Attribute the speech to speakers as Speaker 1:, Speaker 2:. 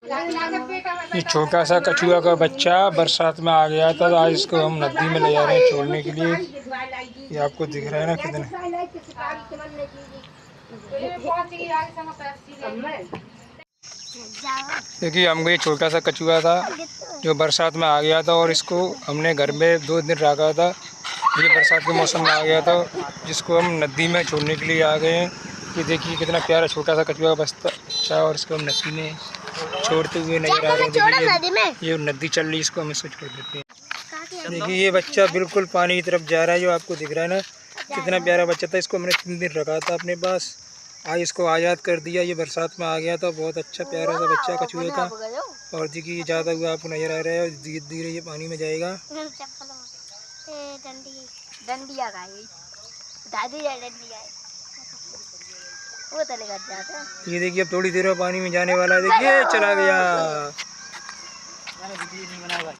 Speaker 1: ये छोटा सा कछुआ का बच्चा बरसात में आ गया था, तो आज इसको हम नदी में ले जा रहे हैं छोड़ने के लिए। ये आपको दिख रहा है ना कितना। देखिए हमको ये छोटा सा कछुआ था जो बरसात में आ गया था, और इसको हमने घर में 2 दिन रखा था। ये बरसात के मौसम में आ गया था, जिसको हम नदी में छोड़ने के लिए आ गए हैं। ये देखिए कितना प्यारा छोटा सा कछुआ बच्चा, और इसको हम नदी में छोड़ते हुए नजर आ रहे हैं। ये नदी चल रही है, इसको हम इसको छोड़ देते हैं। देखिए ये बच्चा बिल्कुल पानी की तरफ जा रहा है, जो आपको दिख रहा है ना। कितना प्यारा बच्चा था, इसको हमने 3 दिन रखा था अपने पास। आज इसको आज़ाद कर दिया। ये बरसात में आ गया था, बहुत अच्छा प्यारा सा बच्चा कछुआ था। और देखिए जाता हुआ आपको नजर आ रहा है, धीरे धीरे ये पानी में जाएगा। ये देखिए अब थोड़ी देर में पानी में जाने वाला है। देखिए चला गया।